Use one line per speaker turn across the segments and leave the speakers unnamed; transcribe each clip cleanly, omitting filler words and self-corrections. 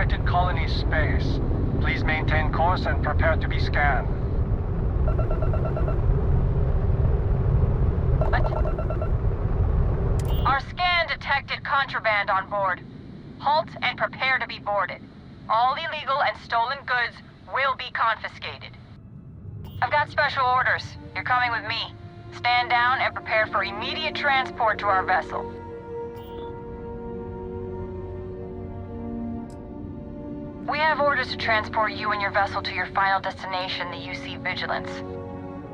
United Colonies space. Please maintain course and prepare to be scanned.
What? Our scan detected contraband on board. Halt and prepare to be boarded. All illegal and stolen goods will be confiscated. I've got special orders. You're coming with me. Stand down and prepare for immediate transport to our vessel. We have orders to transport you and your vessel to your final destination, the UC Vigilance.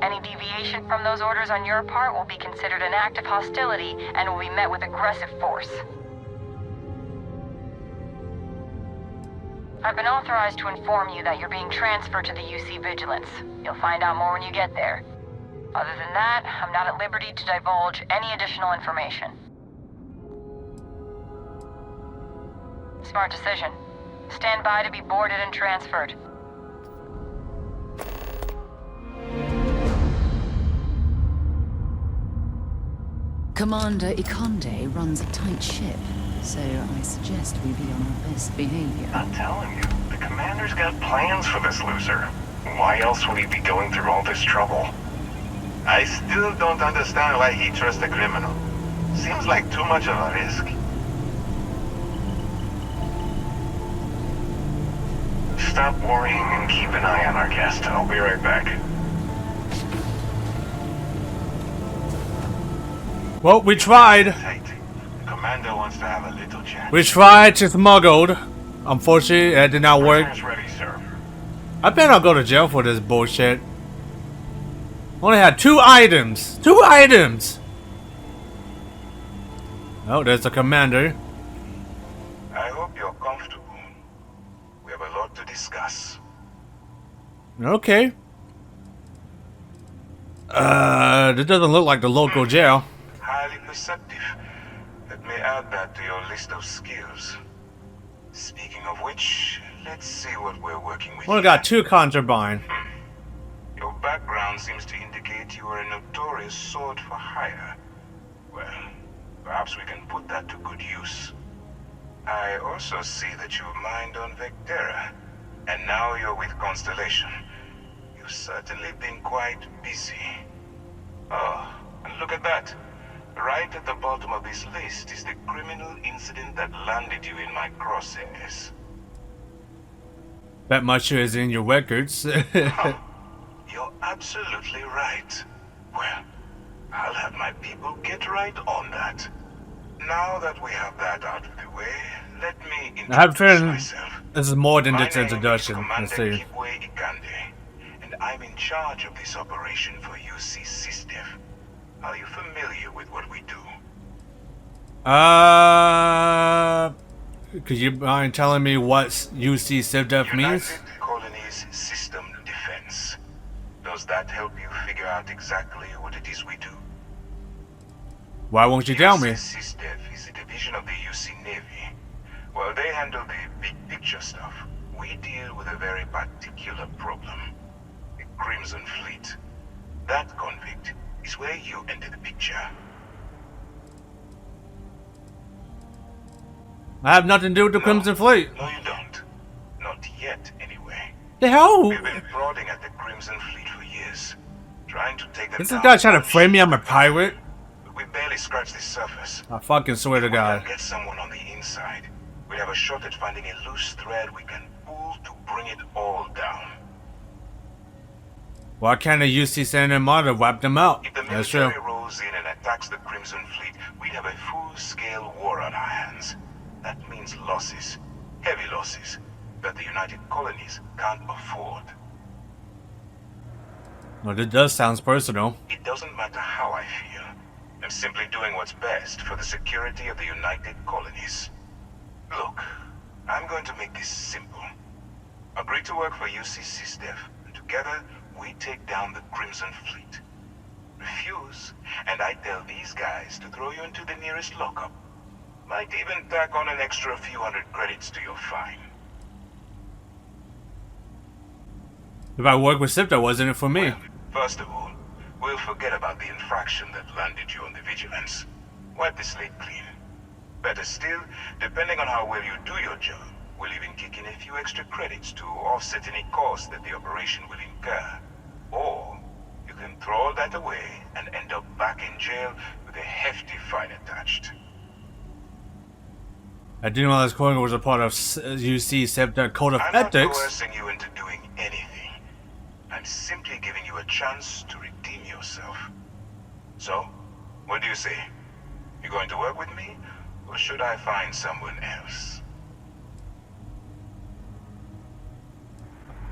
Any deviation from those orders on your part will be considered an act of hostility and will be met with aggressive force. I've been authorized to inform you that you're being transferred to the UC Vigilance. You'll find out more when you get there. Other than that, I'm not at liberty to divulge any additional information. Smart decision. Stand by to be boarded and transferred.
Commander Ikonde runs a tight ship, so I suggest we be on our best behavior.
I'm telling you, the commander's got plans for this loser. Why else would he be going through all this trouble? I still don't understand why he trusts a criminal. Seems like too much of a risk. Stop worrying and keep an eye on our guest. I'll be right back.
Well, we tried.
Tight. The commander wants to have a little chat.
We tried to smuggle. Unfortunately, it did not work.
Prisoners ready, sir.
I better not go to jail for this bullshit. Only had 2 items. 2 items! Oh, there's the commander.
I hope you're comfortable. We have a lot to discuss.
Okay. This doesn't look like the local jail.
Highly perceptive. Let me add that to your list of skills. Speaking of which, let's see what we're working with.
Only got 2 contraband.
Your background seems to indicate you are a notorious sword for hire. Well, perhaps we can put that to good use. I also see that you mined on Vectera, and now you're with Constellation. You've certainly been quite busy. Oh, and look at that. Right at the bottom of this list is the criminal incident that landed you in my crosshairs.
That much is in your records.
Huh. You're absolutely right. Well, I'll have my people get right on that. Now that we have that out of the way, let me introduce myself.
This is more than
My
just
name is
introduction.
Commander
Let's see.
Kibwe Ikande, and I'm in charge of this operation for UC SysDev. Are you familiar with what we do?
Could you mind telling me what UC SysDev means?
United Colonies System Defense. Does that help you figure out exactly what it is we do?
Why won't you tell me?
UC SysDev is a division of the UC Navy. Well, they handle the big picture stuff. We deal with a very particular problem. The Crimson Fleet. That convict is where you enter the picture.
I have nothing to do with the Crimson Fleet.
No, you don't. Not yet, anyway.
The hell?
We've been prodding at the Crimson Fleet for years, trying to take them
Is this
down.
guy trying to frame me? I'm a pirate?
But we barely scratched the surface.
I fucking swear to
If we
God.
can get someone on the inside, we have a shot at finding a loose thread we can pull to bring it all down.
Why can't the UC Santa Monitor wipe them out?
If the
That's true.
military rolls in and attacks the Crimson Fleet, we'd have a full-scale war on our hands. That means losses, heavy losses, that the United Colonies can't afford.
Well, this does sound personal.
It doesn't matter how I feel. I'm simply doing what's best for the security of the United Colonies. Look, I'm going to make this simple. Agree to work for UC SysDev, and together we take down the Crimson Fleet. Refuse, and I tell these guys to throw you into the nearest lockup. Might even tack on an extra few hundred credits to your fine.
If I work with SIP, that wasn't it for me.
Well, first of all, we'll forget about the infraction that landed you on the Vigilance. Wipe the slate clean. Better still, depending on how well you do your job, We'll even kick in a few extra credits to offset any costs that the operation will incur. Or you can throw all that away and end up back in jail with a hefty fine attached.
I didn't know this Corrigan was a part of UC September Code of
I'm
Ethics.
not coercing you into doing anything. I'm simply giving you a chance to redeem yourself. So, what do you say? You going to work with me, or should I find someone else?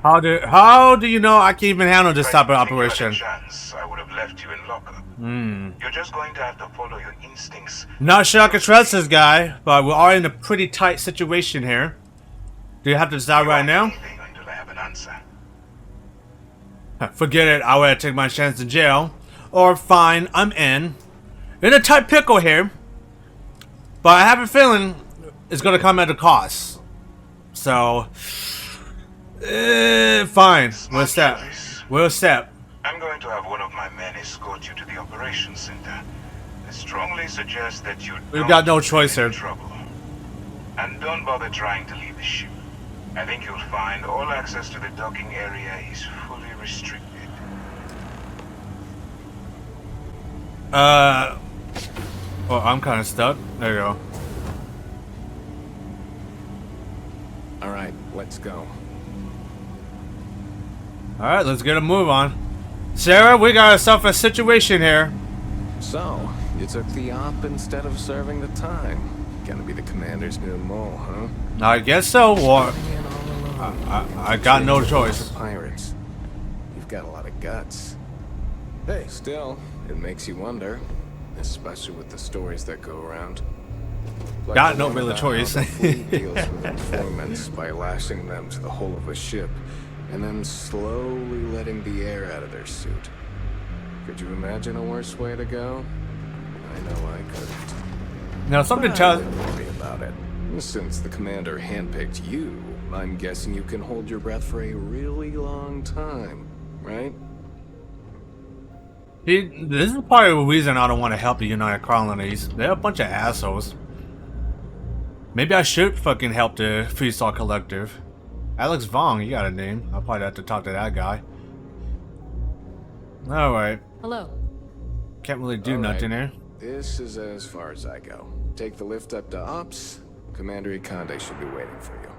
How do you know I can even handle this type of operation?
If I didn't think you had a chance, I would have left you in lockup. You're just going to have to follow your instincts.
Not sure I can trust this guy, but we are in a pretty tight situation here. Do you have to decide right now?
Anything until I have an answer.
Forget it, I would take my chance in jail. Or fine, I'm in a tight pickle here. But I have a feeling it's gonna come at a cost. So fine. We'll step. We'll step.
I'm going to have one of my men escort you to the operations center. I strongly suggest that you
We've
don't
got no
get
choice
in
here.
trouble. And don't bother trying to leave the ship. I think you'll find all access to the docking area is fully restricted.
Oh, I'm kind of stuck. There you go.
All right, let's go.
Alright, let's get a move on. Sarah, we got ourselves a situation here.
So, you took the op instead of serving the time. Gonna be the commander's new mole, huh?
I guess so, or
In all alone.
I got no choice.
Pirates. You've got a lot of guts. Hey, still, it makes you wonder, especially with the stories that go around. Like
Got
the
no
one
real
about
choice.
how the fleet deals with informants by lashing them to the hull of a ship, and then slowly letting the air out of their suit. Could you imagine a worse way to go? I know I couldn't.
Now, something
But
tells.
don't worry about it. Since the commander handpicked you, I'm guessing you can hold your breath for a really long time, right?
This is probably the reason I don't want to help the United Colonies. They're a bunch of assholes. Maybe I should fucking help the Freestar Collective. Alex Vong, you got a name. I'll probably have to talk to that guy. Alright.
Hello.
Can't really do
All right.
nothing here.
This is as far as I go. Take the lift up to Ops. Commander Ikonde should be waiting for you.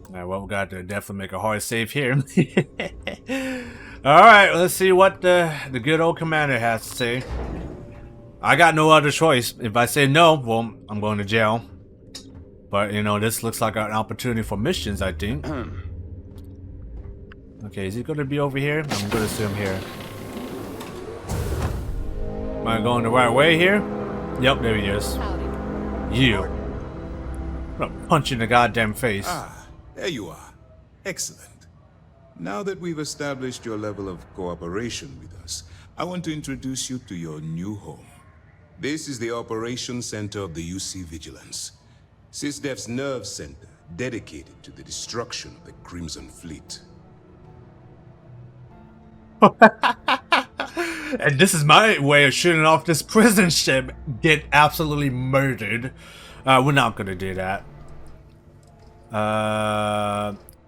Alright, well, we got to definitely make a hard save here. Alright, let's see what the good old commander has to say. I got no other choice. If I say no, well, I'm going to jail. But, you know, this looks like an opportunity for missions, I think. Okay, is he going to be over here? I'm going to assume here. Am I going the right way here? Yep, there he is. You. I'm gonna punch you in the goddamn face.
Ah, there you are. Excellent. Now that we've established your level of cooperation with us, I want to introduce you to your new home. This is the Operations Center of the UC Vigilance. SysDef's nerve center, dedicated to the destruction of the Crimson Fleet.
And this is my way of shooting off this prison ship. Get absolutely murdered. We're not gonna do that.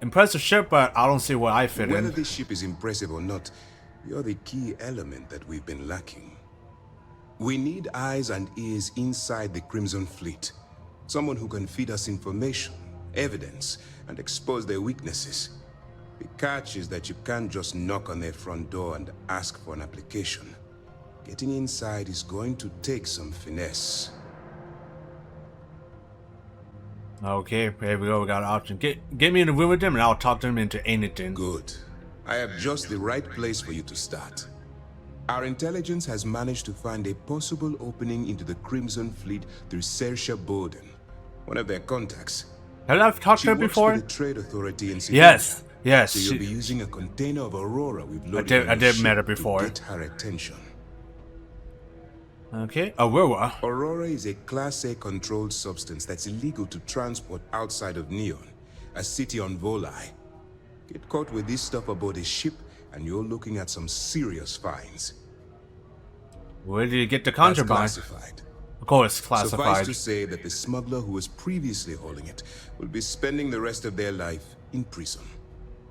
Impressive ship, but I don't see where I fit
Whether
in.
this ship is impressive or not, you're the key element that we've been lacking. We need eyes and ears inside the Crimson Fleet. Someone who can feed us information, evidence, and expose their weaknesses. The catch is that you can't just knock on their front door and ask for an application. Getting inside is going to take some finesse.
Okay, here we go. We got an option. Get me in the room with them, and I'll talk them into anything.
Good. I have just the right place for you to start. Our intelligence has managed to find a possible opening into the Crimson Fleet through Saoirse Bowden, one of their contacts.
Have I talked
She
to her
works
before?
for the Trade Authority in Sevilla.
Yes, yes.
So you'll be using a container of Aurora we've loaded
did-
on
I
the
did
ship
met her
to
before.
get her attention.
Okay, Aurora.
Aurora is a Class A controlled substance that's illegal to transport outside of Neon, a city on Volai. Get caught with this stuff aboard a ship, and you're looking at some serious fines.
Where did you get the
That's
contraband?
classified.
course,
Suffice
classified.
to say that the smuggler who was previously holding it will be spending the rest of their life in prison.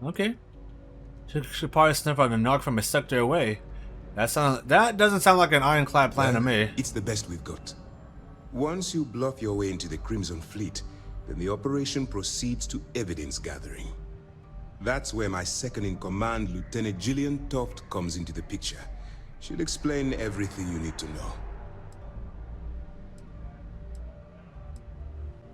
Okay. Should probably sniff out the knock from a sector away. That doesn't sound like an ironclad plan to me.
It's the best we've got. Once you bluff your way into the Crimson Fleet, then the operation proceeds to evidence gathering. That's where my second-in-command, Lieutenant Gillian Toft, comes into the picture. She'll explain everything you need to know.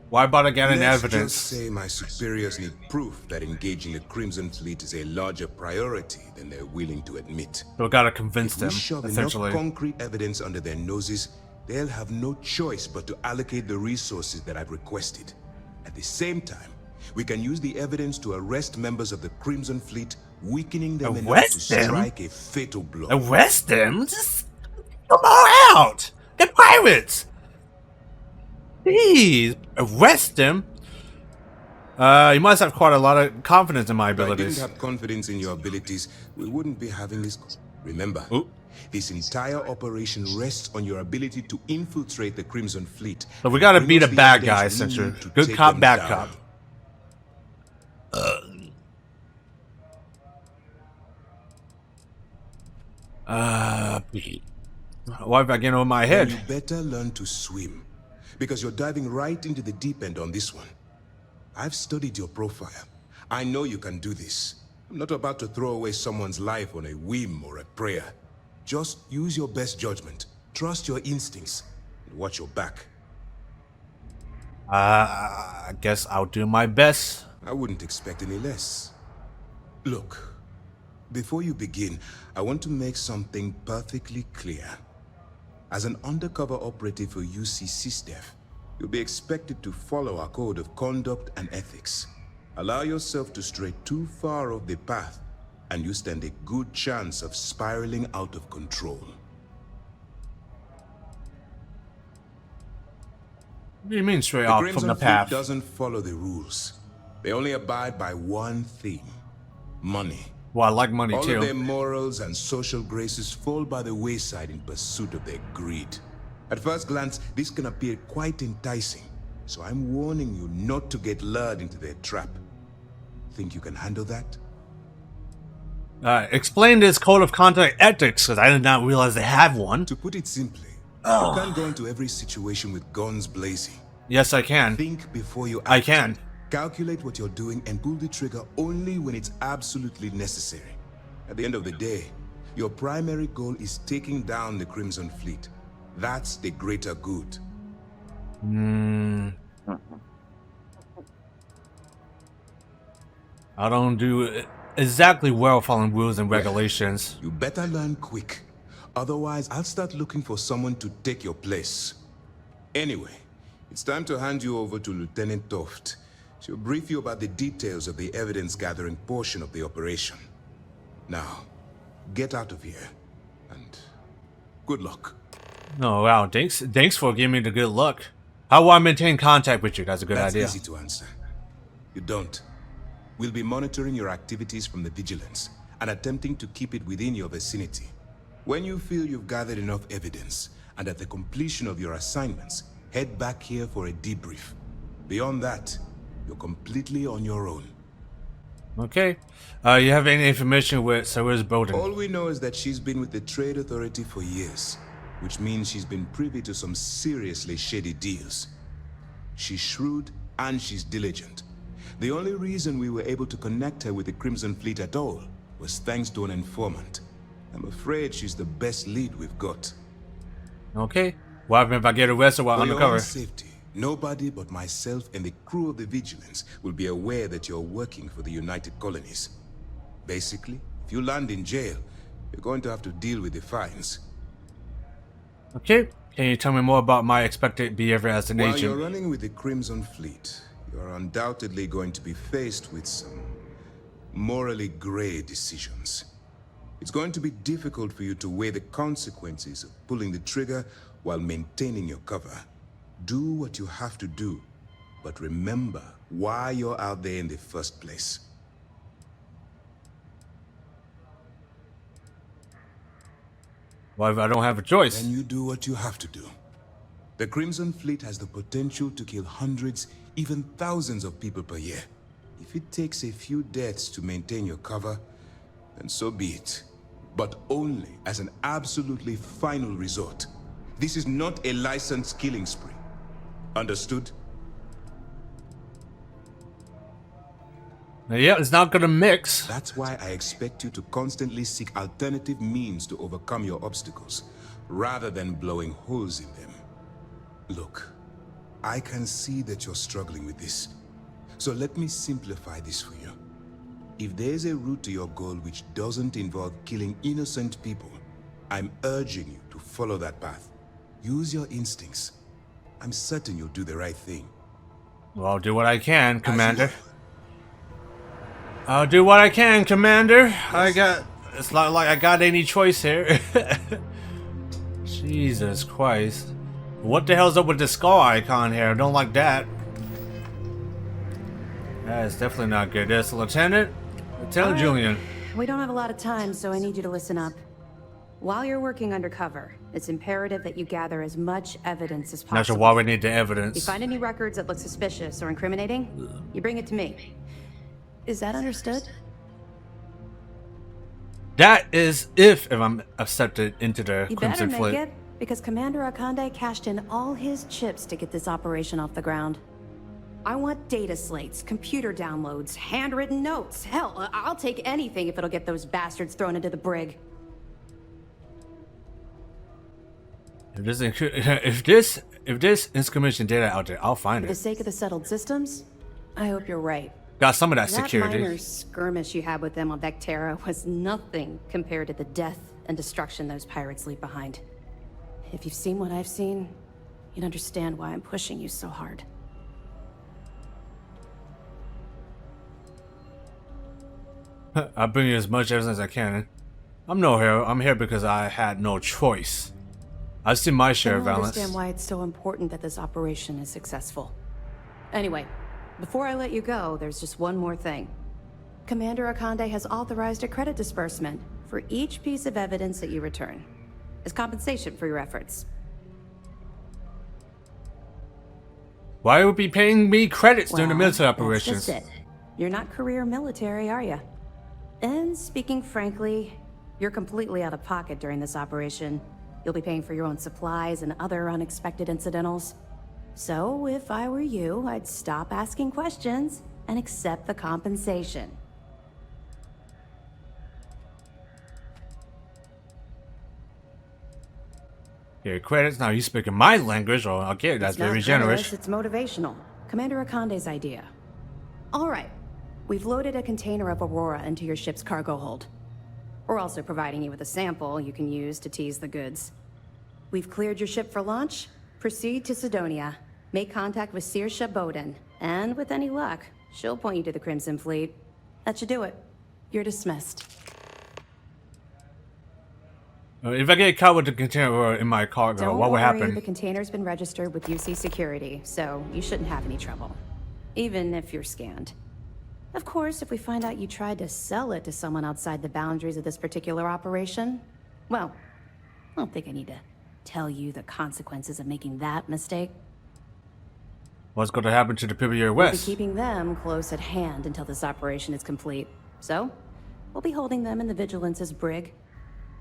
Why bother getting
Let's
evidence?
just say my superiors need proof that engaging the Crimson Fleet is a larger priority than they're willing to admit.
We gotta convince
If
them,
we shove
essentially.
enough concrete evidence under their noses, they'll have no choice but to allocate the resources that I've requested. At the same time, we can use the evidence to arrest members of the Crimson Fleet, weakening them enough to
Arrest them?
strike a fatal blow.
Arrest them? Just come on out! They're pirates! Jeez, arrest them? You must have quite a lot of confidence in my
If I didn't
abilities.
have confidence in your abilities, we wouldn't be having this. Remember,
Ooh.
this entire operation rests on your ability to infiltrate the Crimson Fleet.
So we gotta
and
be
bring us
the bad
evidence
guy,
we
essentially.
need to
Good
take
cop,
them
bad
down.
cop. Why have I getting over my
Then you
head?
better learn to swim, because you're diving right into the deep end on this one. I've studied your profile. I know you can do this. I'm not about to throw away someone's life on a whim or a prayer. Just use your best judgment, trust your instincts, and watch your back.
I guess I'll do my best.
I wouldn't expect any less. Look, before you begin, I want to make something perfectly clear. As an undercover operative for UC SysDef, you'll be expected to follow our code of conduct and ethics. Allow yourself to stray too far off the path, and you stand a good chance of spiraling out of control.
What do you mean straight
The
off
Crimson
from the
Fleet
path?
doesn't follow the rules. They only abide by one thing: money.
Well, I like money
All of their
too.
morals and social graces fall by the wayside in pursuit of their greed. At first glance, this can appear quite enticing, so I'm warning you not to get lured into their trap. Think you can handle that?
Explain this code of conduct ethics, because I did not realize they have one.
To put it simply, you can't go into every situation with guns blazing.
Yes, I can.
Think before you act.
I can.
Calculate what you're doing and pull the trigger only when it's absolutely necessary. At the end of the day, your primary goal is taking down the Crimson Fleet. That's the greater good.
I don't do exactly well following rules and regulations.
You better learn quick. Otherwise, I'll start looking for someone to take your place. Anyway, it's time to hand you over to Lieutenant Toft. She'll brief you about the details of the evidence-gathering portion of the operation. Now, get out of here, and good luck.
Oh wow, thanks for giving me the good luck. How will I maintain contact with you? That's a good
That's
idea.
easy to answer. You don't. We'll be monitoring your activities from the vigilance and attempting to keep it within your vicinity. When you feel you've gathered enough evidence, and at the completion of your assignments, head back here for a debrief. Beyond that, you're completely on your own.
Okay. You have any information with Sarah's building?
All we know is that she's been with the Trade Authority for years, which means she's been privy to some seriously shady deals. She's shrewd and she's diligent. The only reason we were able to connect her with the Crimson Fleet at all was thanks to an informant. I'm afraid she's the best lead we've got.
Okay. What happens if I get arrested while
For your
undercover?
own safety, nobody but myself and the crew of the Vigilance will be aware that you're working for the United Colonies. Basically, if you land in jail, you're going to have to deal with the fines.
Okay. Can you tell me more about my expected behavior as an
While
agent?
you're running with the Crimson Fleet, you're undoubtedly going to be faced with some morally gray decisions. It's going to be difficult for you to weigh the consequences of pulling the trigger while maintaining your cover. Do what you have to do, but remember why you're out there in the first place.
What if I don't have a choice?
Then you do what you have to do. The Crimson Fleet has the potential to kill hundreds, even thousands of people per year. If it takes a few deaths to maintain your cover, then so be it. But only as an absolutely final resort. This is not a licensed killing spree. Understood?
Yeah, it's not gonna mix.
That's why I expect you to constantly seek alternative means to overcome your obstacles, rather than blowing holes in them. Look, I can see that you're struggling with this. So let me simplify this for you. If there's a route to your goal which doesn't involve killing innocent people, I'm urging you to follow that path. Use your instincts. I'm certain you'll do the right thing.
Well, I'll do what I can, Commander. I'll do what I can, Commander. It's not like I got any choice here. Jesus Christ. What the hell's up with the skull icon here? I don't like that. That is definitely not good. There's Lieutenant Julian.
We don't have a lot of time, so I need you to listen up. While you're working undercover, it's imperative that you gather as much evidence as possible.
Not sure why we need the
If
evidence.
you find any records that look suspicious or incriminating, you bring it to me. Is that understood?
That is if I'm accepted into the
You better
Crimson
make
Fleet.
it, because Commander Akande cashed in all his chips to get this operation off the ground. I want data slates, computer downloads, handwritten notes. Hell, I'll take anything if it'll get those bastards thrown into the brig.
If this is commission data out there, I'll find
For the
it.
sake of the settled systems, I hope you're right.
Got some of that
That
security.
minor skirmish you had with them on Vectera was nothing compared to the death and destruction those pirates leave behind. If you've seen what I've seen, you'd understand why I'm pushing you so hard.
I'll bring you as much evidence as I can. I'm no hero. I'm here because I had no choice. I've seen my share of
I don't
violence.
understand why it's so important that this operation is successful. Anyway, before I let you go, there's just one more thing. Commander Akande has authorized a credit disbursement for each piece of evidence that you return, as compensation for your efforts.
Why would be paying me credits during the
Well,
military
that's
operations?
just it. You're not career military, are you? And speaking frankly, you're completely out of pocket during this operation. You'll be paying for your own supplies and other unexpected incidentals. So, if I were you, I'd stop asking questions and accept the compensation.
Here, credits. Now you speaking my language, or okay, that's
It's not
very generous.
It's motivational. Commander Akande's idea. All right. We've loaded a container of Aurora into your ship's cargo hold. We're also providing you with a sample you can use to tease the goods. We've cleared your ship for launch. Proceed to Sidonia. Make contact with Saoirse Bowden. And with any luck, she'll point you to the Crimson Fleet. That should do it. You're dismissed.
If I get caught with the container in my cargo,
Don't
what would
worry,
happen?
the container's been registered with UC Security, so you shouldn't have any trouble. Even if you're scanned. Of course, if we find out you tried to sell it to someone outside the boundaries of this particular operation, well, I don't think I need to tell you the consequences of making that mistake.
What's going to happen to the people here
We'll be
west?
keeping them close at hand until this operation is complete. So, we'll be holding them in the Vigilance's brig.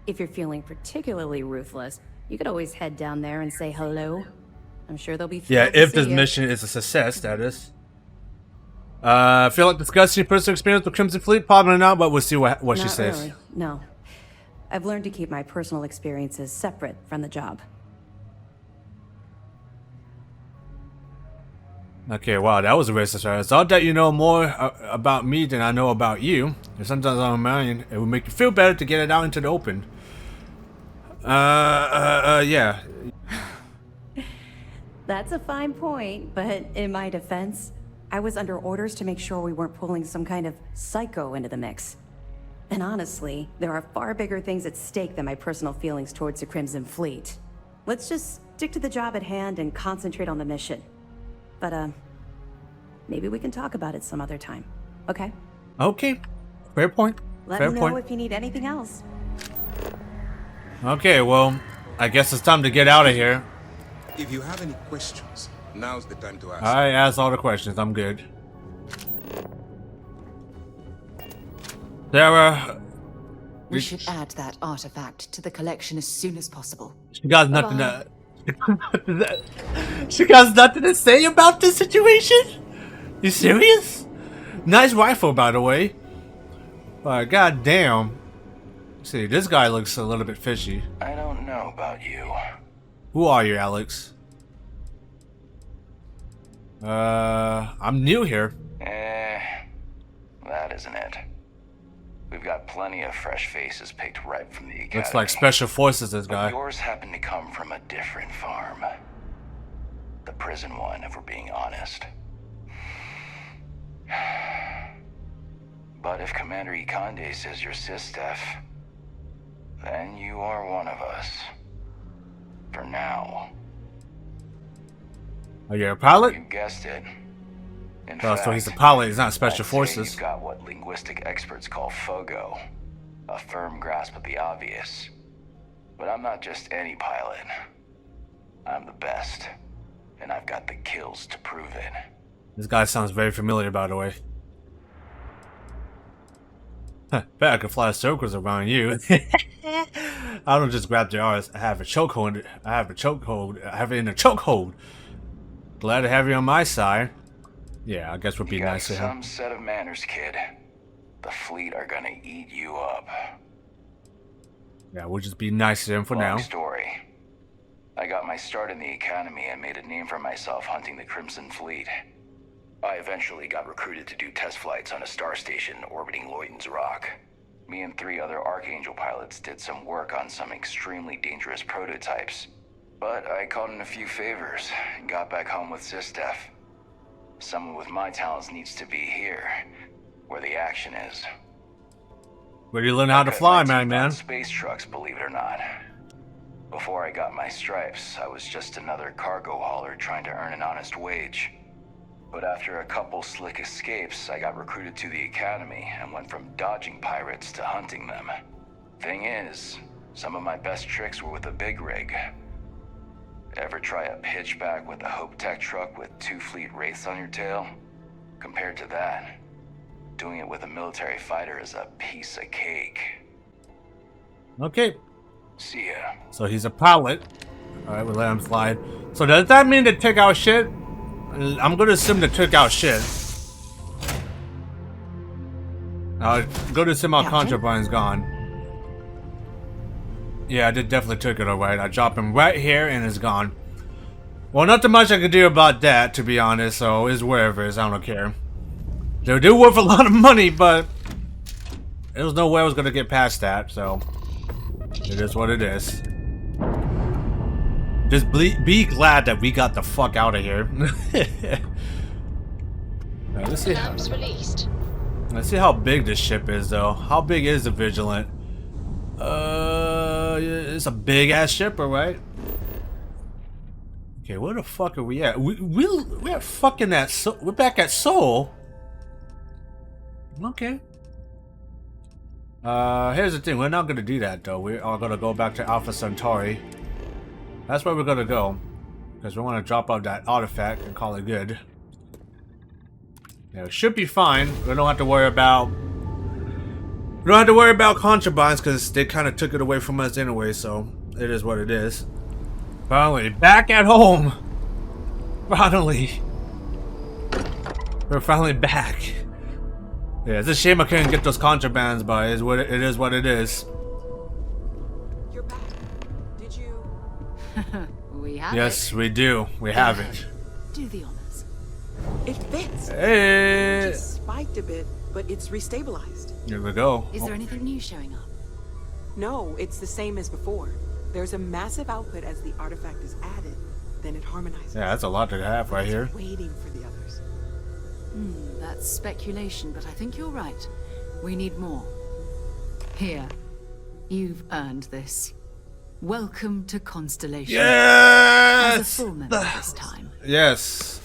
If you're feeling particularly ruthless, you could always head down there and say hello. I'm sure they'll be
Yeah,
thrilled to
if
see
this
you.
mission is a success, that is. Feel like discussing your personal experience with Crimson Fleet? Probably not, but we'll see what she
Not
says.
really, no. I've learned to keep my personal experiences separate from the job.
Okay, wow, that was a racist. I thought that you know more about me than I know about you. And sometimes I don't mind. It would make you feel better to get it out into the open. Yeah.
That's a fine point, but in my defense, I was under orders to make sure we weren't pulling some kind of psycho into the mix. And honestly, there are far bigger things at stake than my personal feelings towards the Crimson Fleet. Let's just stick to the job at hand and concentrate on the mission. But, maybe we can talk about it some other time, okay?
Okay. Fair point.
Let
Fair
me know
point.
if you need anything else.
Okay, well, I guess it's time to get out of here.
If you have any questions, now's the time to ask.
I asked all the questions. I'm good. Sarah,
We should add that artifact to the collection as soon as possible.
she got nothing to. She got nothing to say about this situation. You serious? Nice rifle, by the way. But goddamn. See, this guy looks a little bit fishy.
I don't know about you.
Who are you, Alex? I'm new here.
That isn't it. We've got plenty of fresh faces picked right from the academy.
Looks like special forces, this guy.
But yours happen to come from a different farm. The prison one, if we're being honest. But if Commander Ikonde says you're Sistef, then you are one of us. For now.
Are you a pilot?
You guessed it. In
Oh,
fact,
so he's a pilot, he's not special
I'd say
forces.
You've got what linguistic experts call FOGO, a firm grasp of the obvious. But I'm not just any pilot. I'm the best, and I've got the kills to prove it.
This guy sounds very familiar, by the way. Bet I could fly circles around you. I don't just grab the arms. I have a chokehold. I have a chokehold. I have it in a chokehold. Glad to have you on my side. Yeah, I guess we'll be
You got
nice to him.
some set of manners, kid. The fleet are gonna eat you up.
Yeah, we'll just be nice to him for now.
Long story. I got my start in the academy and made a name for myself hunting the Crimson Fleet. I eventually got recruited to do test flights on a star station orbiting Lloyden's Rock. Me and 3 other Archangel pilots did some work on some extremely dangerous prototypes. But I called in a few favors and got back home with Sistef. Someone with my talents needs to be here, where the action is.
Where do you learn how to fly, man?
Space trucks, believe it or not. Before I got my stripes, I was just another cargo hauler trying to earn an honest wage. But after a couple slick escapes, I got recruited to the academy and went from dodging pirates to hunting them. Thing is, some of my best tricks were with a big rig. Ever try a pitchback with a Hope Tech truck with 2 fleet wraiths on your tail? Compared to that, doing it with a military fighter is a piece of cake.
Okay.
See ya.
So he's a pilot. Alright, we'll let him slide. So does that mean they took out shit? I'm gonna assume they took out shit. Go to assume our contraband's gone. Yeah, I definitely took it alright. I dropped him right here and it's gone. Well, nothing much I can do about that, to be honest, so it's wherever it is, I don't care. They do worth a lot of money, but there was no way I was gonna get past that, so it is what it is. Just be glad that we got the fuck out of here. Right, let's see how big this ship is, though. How big is the Vigilant? It's a big ass ship, right? Okay, where the fuck are we at? We're fucking at we're back at Seoul. Okay. Here's the thing. We're not gonna do that though. We are gonna go back to Alpha Centauri. That's where we're gonna go, because we want to drop off that artifact and call it good. Yeah, it should be fine. We don't have to worry about. We don't have to worry about contrabands because they kind of took it away from us anyway. So it is what it is. Finally, back at home. Finally, we're finally back. Yeah, it's a shame I couldn't get those contrabands, but it is what it is.
You're back. Did you?
We have
Yes,
it.
we do. We have it.
Do the honors.
It fits.
Hey!
It just spiked a bit, but it's restabilized.
Here we go.
Is there anything new showing up?
No, it's the same as before. There's a massive output as the artifact is added, then it harmonizes.
Yeah, that's a lot to have right here.
Waiting for the others.
That's speculation, but I think you're right. We need more. Here. You've earned this. Welcome to Constellation.
Yes!
As a full member this time.
Yes.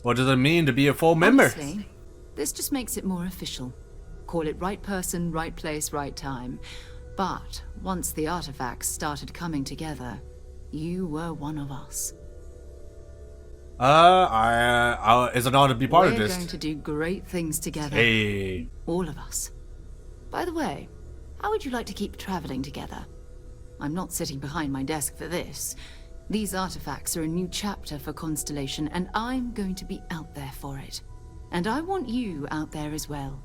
What does it mean to be a full member?
Honestly, this just makes it more official. Call it right person, right place, right time. But once the artifacts started coming together, You were one of us.
It's an honor to be part of
We're
this.
going to do great things together.
Hey.
All of us. By the way, how would you like to keep traveling together? I'm not sitting behind my desk for this. These artifacts are a new chapter for Constellation, and I'm going to be out there for it. And I want you out there as well.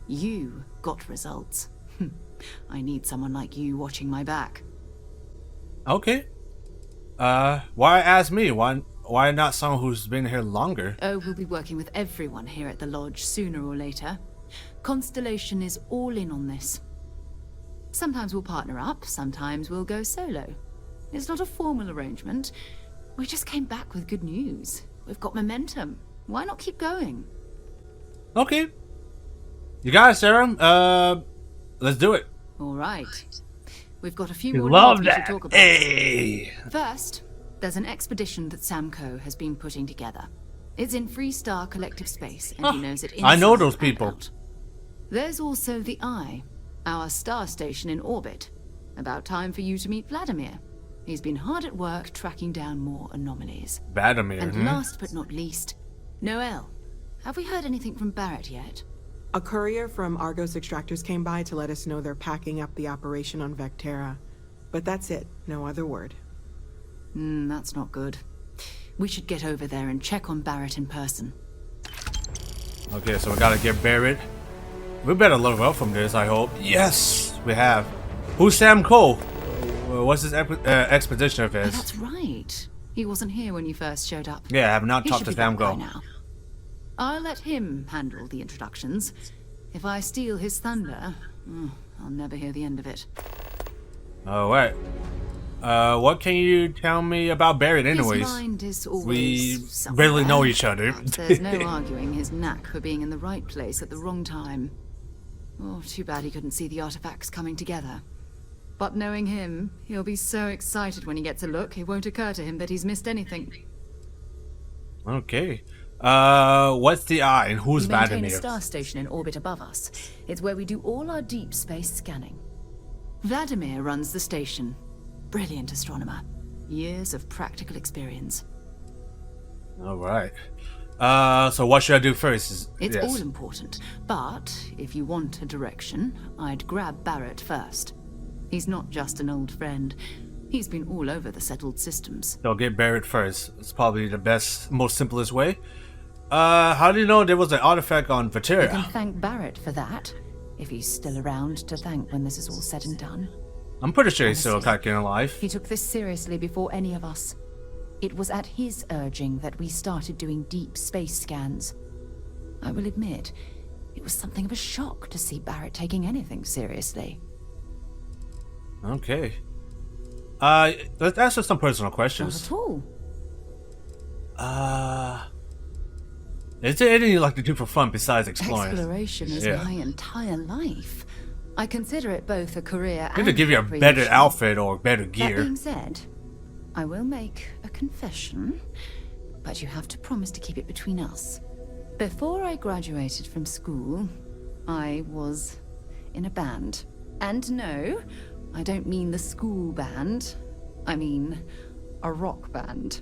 You got results. I need someone like you watching my back.
Okay. Why ask me? Why not someone who's been here longer?
Oh, we'll be working with everyone here at the lodge sooner or later. Constellation is all in on this. Sometimes we'll partner up, sometimes we'll go solo. It's not a formal arrangement. We just came back with good news. We've got momentum. Why not keep going?
Okay. You got it, Sarah. Let's do it.
All right. We've got a few more
Love
needs we should
that.
talk about.
Hey.
First, there's an expedition that Samco has been putting together. It's in Freestar Collective Space, and he knows it inside
I know those
and
people.
out. There's also the Eye, our star station in orbit. About time for you to meet Vladimir. He's been hard at work tracking down more anomalies.
Vladimir.
And last but not least, Noel. Have we heard anything from Barrett yet?
A courier from Argos Extractors came by to let us know they're packing up the operation on Vectera. But that's it. No other word.
That's not good. We should get over there and check on Barrett in person.
Okay, so we gotta get Barrett. We better level up from this, I hope. Yes, we have. Who's Sam Cole? What's his expedition of
Oh,
his?
that's right. He wasn't here when you first showed up.
Yeah, I have not
He
talked
should
to
be
Sam
back by
Cole.
now. I'll let him handle the introductions. If I steal his thunder, I'll never hear the end of it.
Alright. What can you tell me about Barrett anyways?
His mind is always
We
somewhere,
barely know each other.
but there's no arguing his knack for being in the right place at the wrong time. Oh, too bad he couldn't see the artifacts coming together. But knowing him, he'll be so excited when he gets a look, it won't occur to him that he's missed anything.
Okay. What's the Eye and who's
We maintain a
Vladimir?
star station in orbit above us. It's where we do all our deep space scanning. Vladimir runs the station. Brilliant astronomer. Years of practical experience.
Alright. So what should I do first?
It's all important, but if you want a direction, I'd grab Barrett first. He's not just an old friend. He's been all over the settled systems.
So get Barrett first. It's probably the best, most simplest way. How do you know there was an artifact on
You
Vectera?
can thank Barrett for that, if he's still around to thank when this is all said and done.
I'm pretty sure he's still
Honestly,
kicking alive.
He took this seriously before any of us. It was at his urging that we started doing deep space scans. I will admit, it was something of a shock to see Barrett taking anything seriously.
Okay. Let's answer some personal
Not
questions.
at all.
Is there anything you like to do for fun besides exploring?
Exploration is
Yeah.
my entire life. I consider it both a career
Need
and
to give you a
recreation.
better outfit or better
That
gear.
being said, I will make a confession, but you have to promise to keep it between us. Before I graduated from school, I was in a band. And no, I don't mean the school band. I mean a rock band.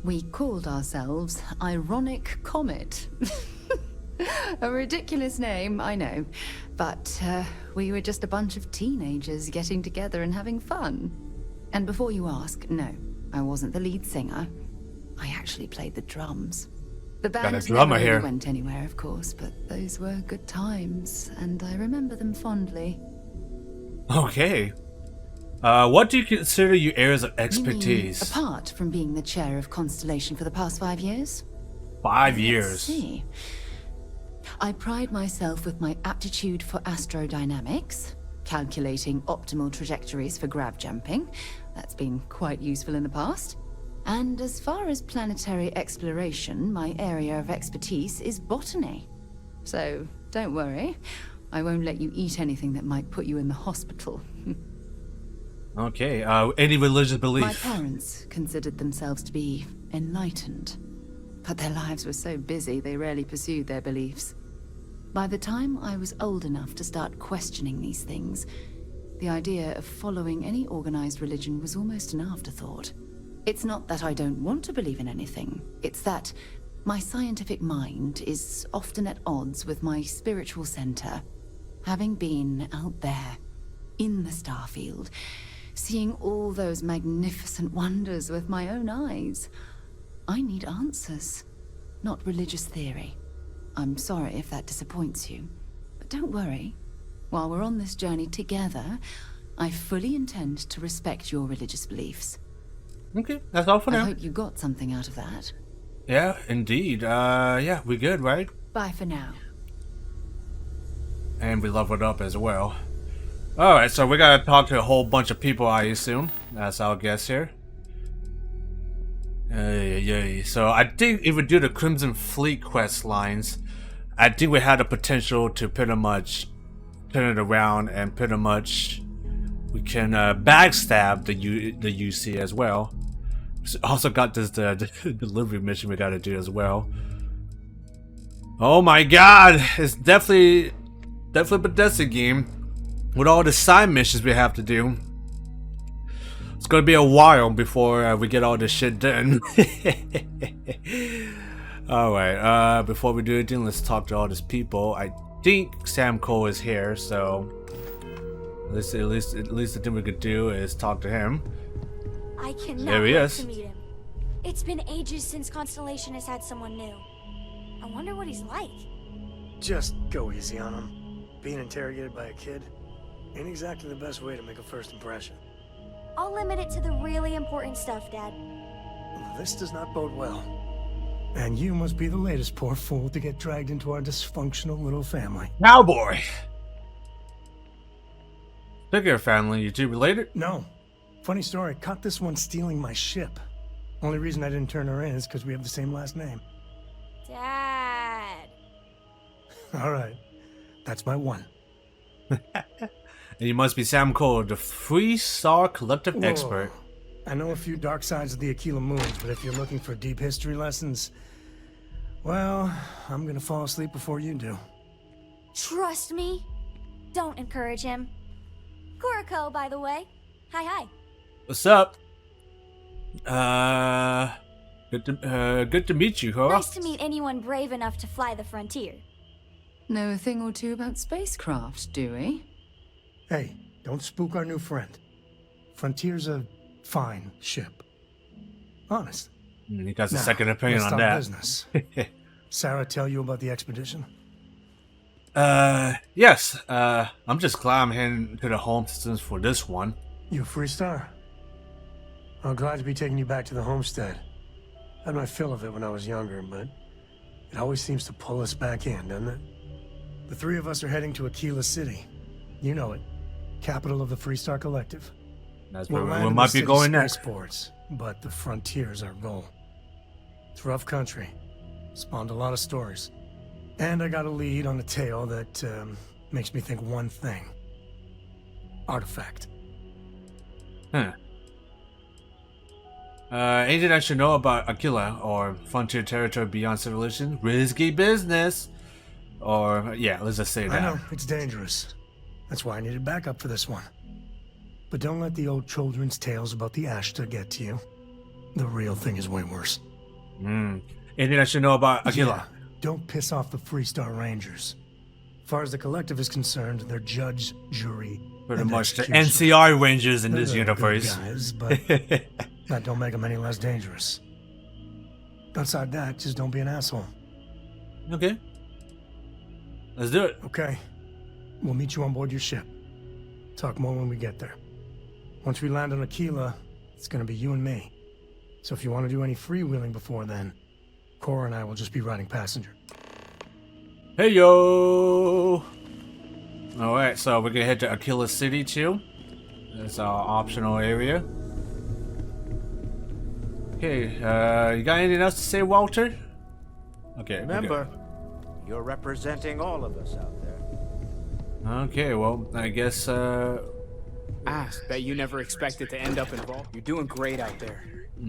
We called ourselves Ironic Comet. A ridiculous name, I know. But we were just a bunch of teenagers getting together and having fun. And before you ask, no, I wasn't the lead singer. I actually played the drums. The
Got a
band
drummer
never really
here.
went anywhere, of course, but those were good times, and I remember them fondly.
Okay. What do you consider your areas of
You mean,
expertise?
apart from being the chair of Constellation for the past 5 years?
5
Let's
years.
see. I pride myself with my aptitude for astrodynamics, calculating optimal trajectories for grav jumping. That's been quite useful in the past. And as far as planetary exploration, my area of expertise is botany. So don't worry, I won't let you eat anything that might put you in the hospital.
Okay. Any religious
My
belief?
parents considered themselves to be enlightened, but their lives were so busy they rarely pursued their beliefs. By the time I was old enough to start questioning these things, The idea of following any organized religion was almost an afterthought. It's not that I don't want to believe in anything. It's that my scientific mind is often at odds with my spiritual center. Having been out there, in the Starfield, seeing all those magnificent wonders with my own eyes, I need answers, not religious theory. I'm sorry if that disappoints you, but don't worry. While we're on this journey together, I fully intend to respect your religious beliefs.
Okay, that's all for now.
I hope you got something out of that.
Yeah, indeed. Yeah, we good, right?
Bye for now.
And we leveled up as well. Alright, so we gotta talk to a whole bunch of people, I assume. That's our guess here. So I think if we do the Crimson Fleet quest lines, I think we have the potential to pretty much turn it around and pretty much we can backstab the UC as well. Also got this the delivery mission we gotta do as well. Oh my god, it's definitely a Bethesda game with all the side missions we have to do. It's gonna be a while before we get all this shit done. Alright, before we do anything, let's talk to all these people. I think Sam Cole is here, so at least the thing we could do is talk to him.
I cannot
There he
wait
is.
to meet him. It's been ages since Constellation has had someone new. I wonder what he's like.
Just go easy on him. Being interrogated by a kid ain't exactly the best way to make a first impression.
I'll limit it to the really important stuff, Dad.
This does not bode well. And you must be the latest poor fool to get dragged into our dysfunctional little family.
Cowboy! Look at your family, you two related?
No. Funny story, caught this one stealing my ship. Only reason I didn't turn her in is because we have the same last name.
Dad.
Alright. That's my one.
And you must be Sam Cole, the Three-Star Collective
Whoa.
Expert.
I know a few dark sides of the Aquila Moons, but if you're looking for deep history lessons, well, I'm gonna fall asleep before you do.
Trust me. Don't encourage him. Kuriko, by the way. Hi.
What's up? Good to meet you, huh?
Nice to meet anyone brave enough to fly the frontier.
Know a thing or two about spacecraft, do we?
Hey, don't spook our new friend. Frontier's a fine ship. Honest.
He got a
Now,
second opinion
let's
on
talk
that.
business. Sarah tell you about the expedition?
Yes. I'm just glad I'm heading to the home systems for this one.
You a Freestar? I'm glad to be taking you back to the homestead. Had my fill of it when I was younger, but it always seems to pull us back in, doesn't it? The three of us are heading to Aquila City. You know it. Capital of the Freestar Collective.
That's
We'll
where
land
we
in
might
the
be
city's
going next.
spaceports, but the frontier's our goal. It's rough country. Spawned a lot of stories. And I got a lead on a tale that makes me think one thing. Artifact.
Huh. Anything I should know about Aquila or frontier territory beyond civilization? Risky business. Or, yeah, let's just say that.
I know, it's dangerous. That's why I needed backup for this one. But don't let the old children's tales about the Ashta get to you. The real thing is way worse.
Anything I should know about Aquila?
Yeah, don't piss off the Freestar Rangers. As far as the Collective is concerned, they're judge, jury,
Pretty
and
much the
executioner.
NCR Rangers in
They're
this
good
universe.
guys, but that don't make them any less dangerous. Outside that, just don't be an asshole.
Okay. Let's do it.
Okay. We'll meet you on board your ship. Talk more when we get there. Once we land on Aquila, it's gonna be you and me. So if you want to do any freewheeling before then, Cora and I will just be riding passenger.
Hey yo! Alright, so we're gonna head to Aquila City too. That's our optional area. Okay, you got anything else to say, Walter? Okay,
Remember, you're representing all of us out there.
Okay, well, I guess,
Bet you never expected to end up involved. You're doing great out there.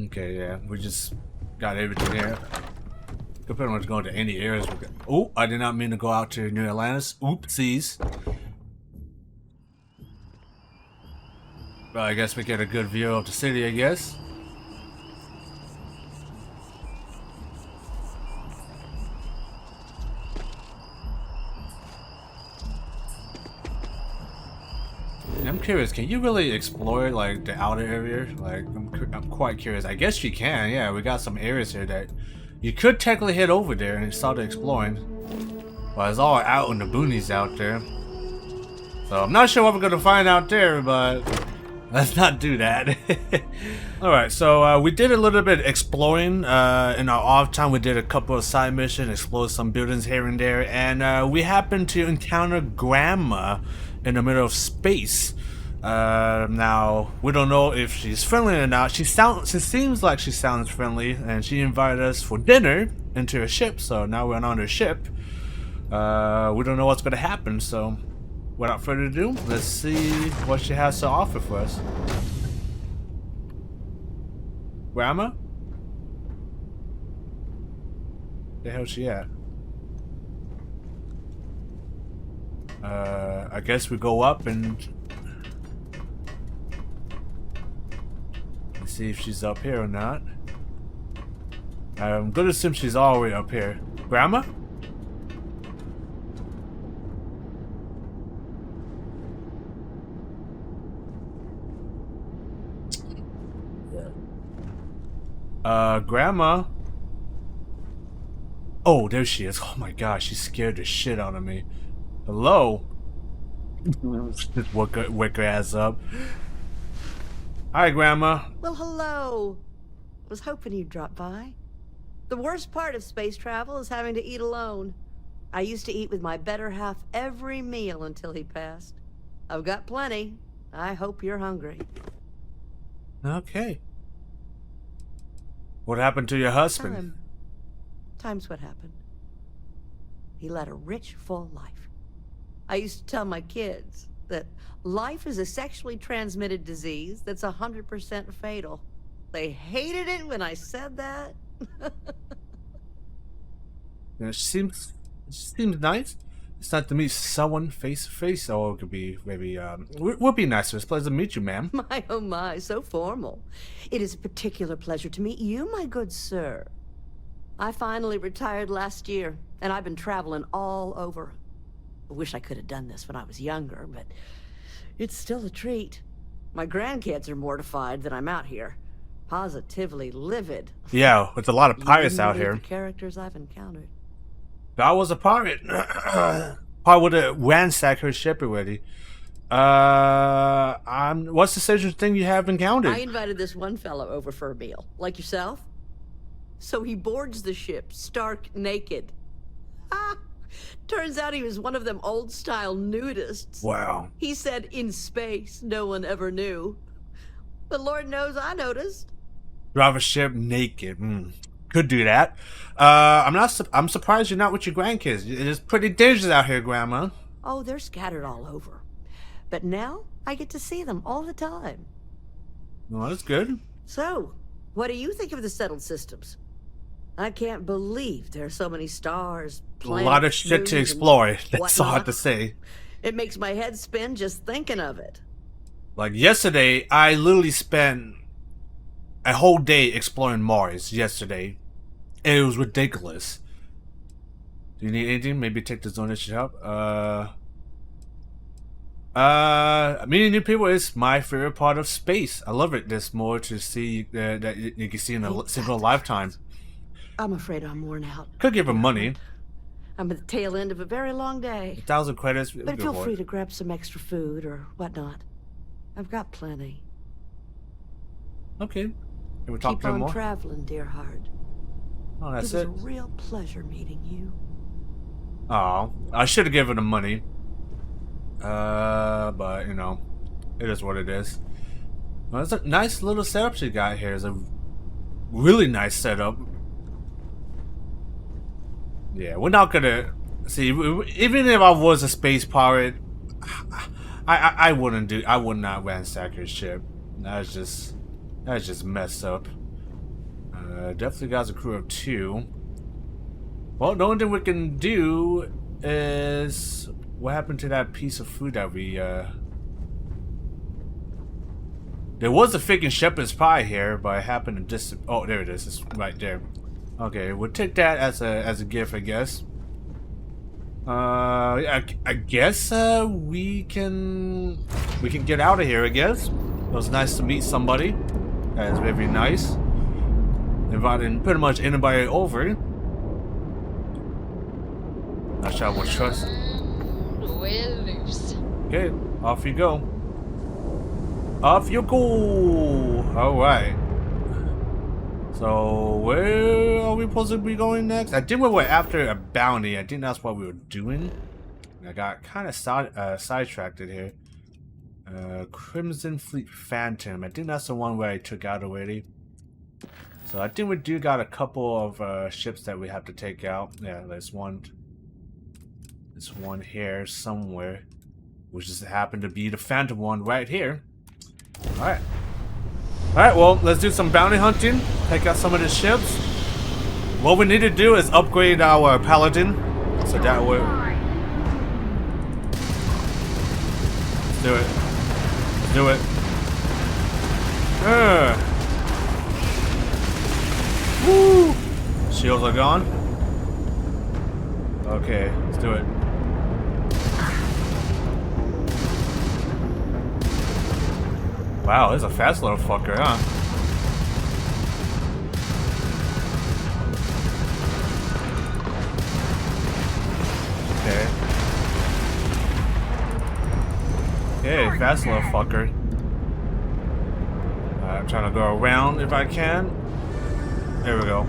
okay, yeah, we just got everything here. Could pretty much go to any areas. Oh, I did not mean to go out to New Atlantis. Oopsies. Well, I guess we get a good view of the city, I guess. I'm curious, can you really explore like the outer area? Like, I'm quite curious. I guess you can. Yeah, we got some areas here that you could technically head over there and start exploring. Well, it's all out in the boonies out there. So I'm not sure what we're gonna find out there, but let's not do that. Alright, so we did a little bit exploring in our off time. We did a couple of side missions, explored some buildings here and there, and we happened to encounter Grandma in the middle of space. Now we don't know if she's friendly or not. She seems like she sounds friendly, and she invited us for dinner into her ship. So now we're on her ship. We don't know what's gonna happen. So without further ado, let's see what she has to offer for us. Grandma? The hell's she at? I guess we go up and see if she's up here or not. I'm gonna assume she's all the way up here. Grandma? Grandma? Oh, there she is. Oh my gosh, she scared the shit out of me. Hello? Just wake her ass up. Hi, Grandma.
Well, hello. Was hoping you'd drop by. The worst part of space travel is having to eat alone. I used to eat with my better half every meal until he passed. I've got plenty. I hope you're hungry.
Okay. What happened to your husband?
Time's what happened. He led a rich, full life. I used to tell my kids that life is a sexually transmitted disease that's 100% fatal. They hated it when I said that.
Yeah, she seems nice. It's nice to meet someone face to face, or it could be maybe would be nice. It's a pleasure to meet you, ma'am.
My oh my, so formal. It is a particular pleasure to meet you, my good sir. I finally retired last year, and I've been traveling all over. I wish I could have done this when I was younger, but it's still a treat. My grandkids are mortified that I'm out here. Positively livid.
Yeah, with a lot of pirates out here.
The characters I've encountered.
If I was a pirate, probably would have ransacked her ship already. What's the strangest thing you have encountered?
I invited this one fellow over for a meal, like yourself. So he boards the ship, stark naked. Ah! Turns out he was one of them old-style nudists.
Wow.
He said in space, no one ever knew. But Lord knows I noticed.
Drive a ship naked. Could do that. I'm surprised you're not with your grandkids. It's pretty dangerous out here, Grandma.
Oh, they're scattered all over. But now, I get to see them all the time.
Well, that's good.
So, what do you think of the settled systems? I can't believe there are so many stars, planets,
a lot of shit to explore. That's all I have to say.
It makes my head spin just thinking of it.
Like yesterday, I literally spent a whole day exploring Mars yesterday. And it was ridiculous. Do you need anything? Maybe take the zone that should help. Meeting new people is my favorite part of space. I love it. There's more to see that you can see in a single lifetime.
I'm afraid I'm worn out.
Could give her money.
I'm at the tail end of a very long day.
1,000 credits.
But feel free to grab some extra food or whatnot. I've got plenty.
Okay. Can we talk
Keep
to her
on
more?
traveling, dear heart.
Oh, that's
it. It was a real pleasure meeting you.
Oh, I should have given him money. But you know, it is what it is. Well, it's a nice little setup she got here. It's a really nice setup. Yeah, we're not gonna see. Even if I was a space pirate, I would not ransack her ship. That's just messed up. Definitely got a crew of 2. Well, the only thing we can do is what happened to that piece of food that we There was a freaking shepherd's pie here, but I happened to oh, there it is. It's right there. Okay, we'll take that as a gift, I guess. I guess we can get out of here, I guess. It was nice to meet somebody. That is very nice. Inviting pretty much anybody over. Not sure I would trust.
We're loose.
Okay, off you go. Off you go! Alright. So, where are we supposed to be going next? I think we were after a bounty. I think that's what we were doing. I got kind of sidetracked here. Crimson Fleet Phantom. I think that's the one where I took out already. So I think we do got a couple of ships that we have to take out. Yeah, there's one. There's one here somewhere, which just happened to be the Phantom one right here. All right. All right. Well, let's do some bounty hunting. Take out some of the ships. What we need to do is upgrade our Paladin, so that way. Let's do it. Let's do it. Woo! Shields are gone. Okay, let's do it. Wow, this is a fast little fucker, huh? Okay. Okay, fast little fucker. I'm trying to go around if I can. There we go.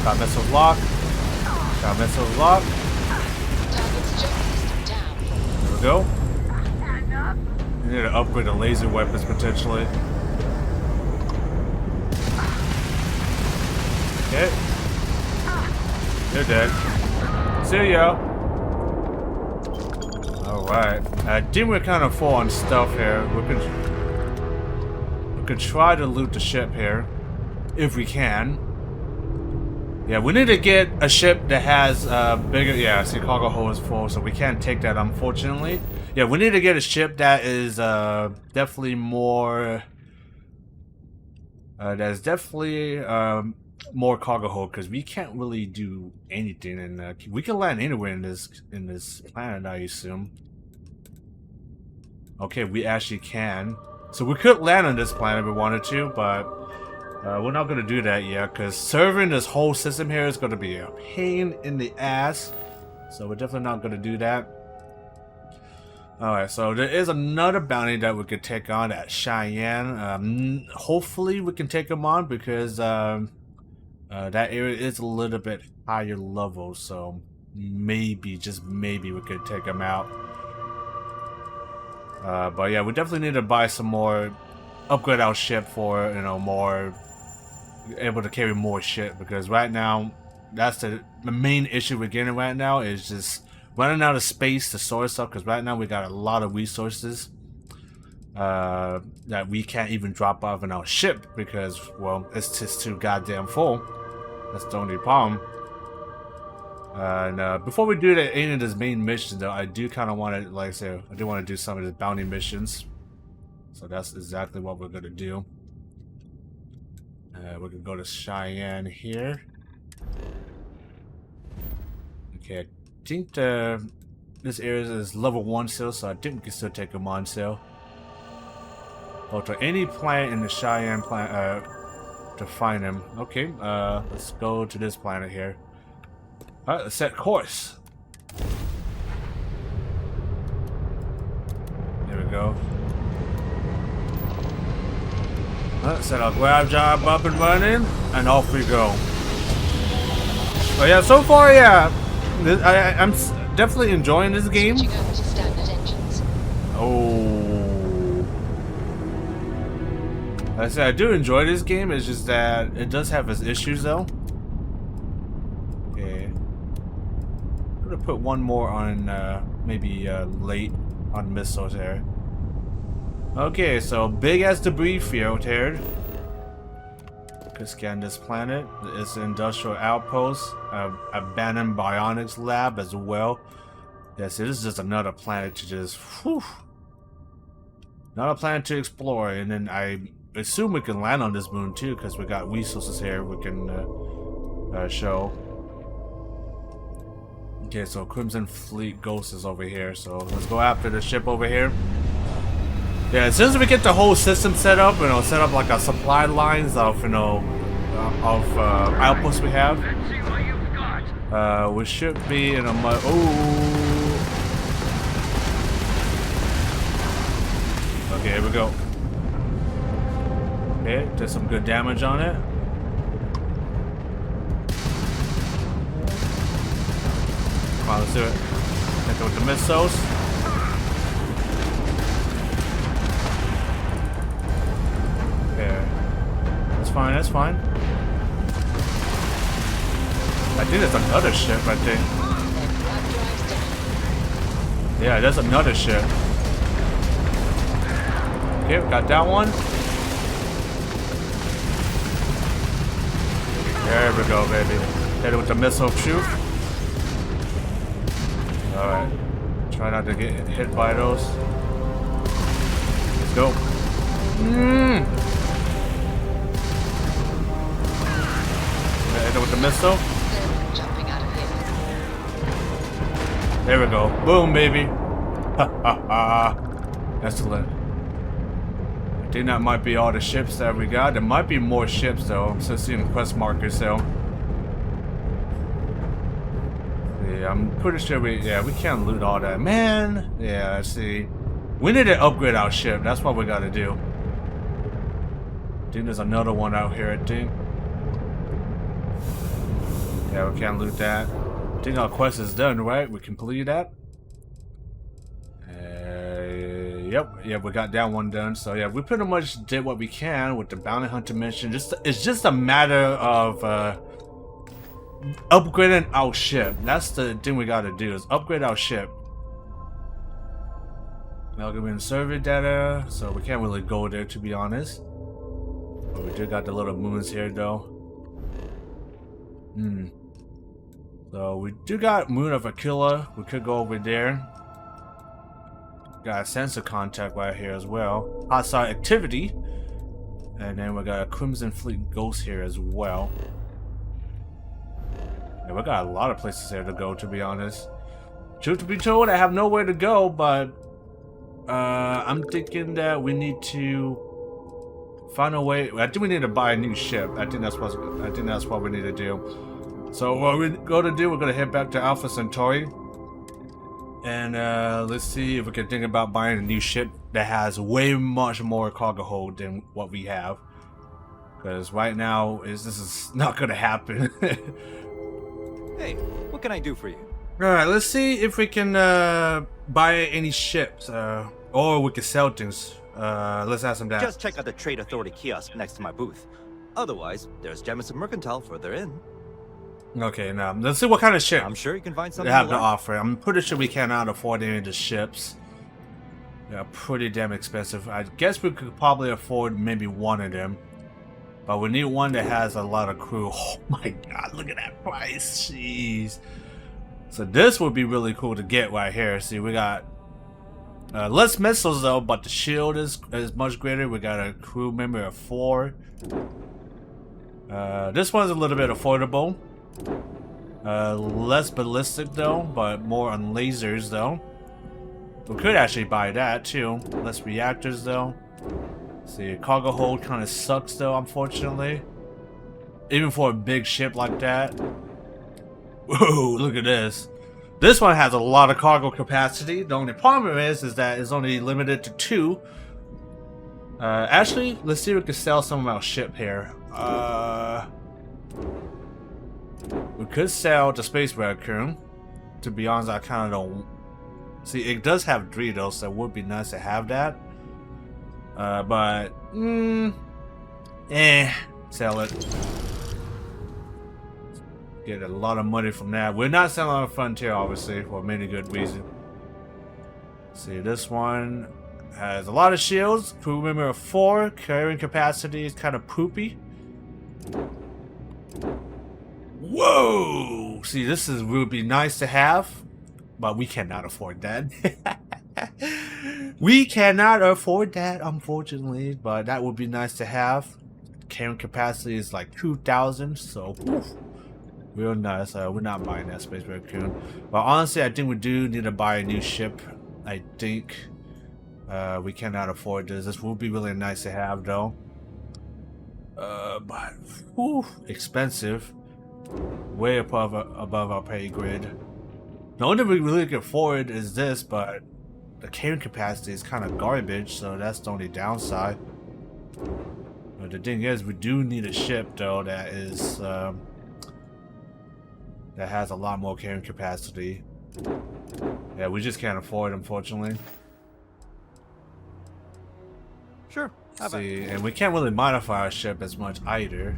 Got missiles locked. Got missiles locked. There we go. We need to upgrade the laser weapons potentially. Okay. You're dead. See ya. Alright. I think we're kind of full on stuff here. We could try to loot the ship here. If we can. Yeah, we need to get a ship that has bigger. Yeah, see, cargo hold is full, so we can't take that, unfortunately. Yeah, we need to get a ship that is definitely more. That's definitely more cargo hold, because we can't really do anything, and we can land anywhere in this planet, I assume. Okay, we actually can. So we could land on this planet if we wanted to, but we're not going to do that yet, because serving this whole system here is going to be a pain in the ass. So we're definitely not going to do that. Alright, so there is another bounty that we could take on at Cheyenne. Hopefully we can take them on, because that area is a little bit higher level, so maybe, just maybe, we could take them out. But yeah, we definitely need to buy some more, upgrade our ship for, you know, more, able to carry more shit, because right now, that's the main issue we're getting right now, is just running out of space to store stuff, because right now we got a lot of resources that we can't even drop off in our ship, because, well, it's just too goddamn full. That's the only problem. And before we do any of this main mission, though, I do kind of want to, like I said, I do want to do some of the bounty missions. So that's exactly what we're going to do. We're going to go to Cheyenne here. Okay, I think this area is level 1 still, so I think we can still take them on still. Or to any planet in the Cheyenne planet to find him. Okay, let's go to this planet here. Alright, let's set course. There we go. Let's set our grab job up and running, and off we go. But yeah, so far, yeah, I'm definitely enjoying this game. Oh. Like I said, I do enjoy this game, it's just that it does have its issues, though. Put one more on maybe late on missiles here. Okay, so big ass debris field here. Could scan this planet. It's an industrial outpost, abandoned bionics lab as well. Yes, it is just another planet to just. Whew. Not a plan to explore, and then I assume we can land on this moon too, because we got resources here we can show. Okay, so Crimson Fleet Ghost is over here, so let's go after the ship over here. Yeah, as soon as we get the whole system set up, you know, set up like a supply lines of, you know, outposts we have. We should be in a Okay, here we go. Okay, did some good damage on it. Come on, let's do it. Hit it with the missiles. Okay. That's fine, that's fine. I think there's another ship, I think. Yeah, there's another ship. Okay, we got that one. There we go, baby. Hit it with the missile truth. Alright. Try not to get hit by those. Let's go. Hit it with the missile.
Jumping out of here.
There we go. Boom, baby. Ha ha ha. Excellent. I think that might be all the ships that we got. There might be more ships though. I'm still seeing quest markers, so. Yeah, I'm pretty sure we can't loot all that. Man! Yeah, I see. We need to upgrade our ship. That's what we gotta do. I think there's another one out here, I think. Yeah, we can't loot that. I think our quest is done, right? We completed that. Yep, we got that one done. So yeah, we pretty much did what we can with the bounty hunter mission. It's just a matter of upgrading our ship. That's the thing we gotta do, is upgrade our ship. Amalgamating survey data, so we can't really go there, to be honest. But we do got the little moons here though. So we do got Moon of Aquila. We could go over there. Got a sensor contact right here as well. Hostile activity. And then we got a Crimson Fleet Ghost here as well. Yeah, we got a lot of places here to go, to be honest. Truth to be told, I have nowhere to go, but I'm thinking that we need to find a way. I think we need to buy a new ship. I think that's what we need to do. So what we're going to do, we're going to head back to Alpha Centauri. And let's see if we can think about buying a new ship that has way much more cargo hold than what we have. Because right now, this is not going to happen.
Hey, what can I do for you?
Alright, let's see if we can buy any ships. Or we can sell things. Let's ask them that.
Just check out the Trade Authority kiosk next to my booth. Otherwise, there's Jemison Mercantile further in.
Okay, now let's see what kind of ship
I'm sure you can find something
they have
you
to
like.
offer. I'm pretty sure we cannot afford any of the ships. They're pretty damn expensive. I guess we could probably afford maybe one of them, but we need one that has a lot of crew. Oh my god, look at that price. Jeez. So this would be really cool to get right here. See, we got less missiles though, but the shield is much greater. We got a crew member of 4. This one's a little bit affordable. Less ballistic though, but more on lasers though. We could actually buy that too. Less reactors though. See, cargo hold kind of sucks though, unfortunately. Even for a big ship like that. Whoa, look at this. This one has a lot of cargo capacity. The only problem is that it's only limited to 2. Actually, let's see if we can sell some of our ship here. We could sell the Space Raccoon. To be honest, I kind of don't... See, it does have 3 though, so it would be nice to have that. Sell it. Get a lot of money from that. We're not selling on Frontier, obviously, for many good reasons. See, this one has a lot of shields. Crew member of 4. Carrying capacity is kind of poopy. Whoa! See, would be nice to have, but we cannot afford that. We cannot afford that, unfortunately, but that would be nice to have. Carrying capacity is like 2,000, so oof, real nice. We're not buying that Space Raccoon. But honestly, I think we do need to buy a new ship. I think we cannot afford this. This would be really nice to have, though. But whew, expensive. Way above our pay grid. The only thing we really can afford is this, but the carrying capacity is kind of garbage, so that's the only downside. But the thing is, we do need a ship though that is that has a lot more carrying capacity. Yeah, we just can't afford it, unfortunately.
Sure.
See, and we can't really modify our ship as much either.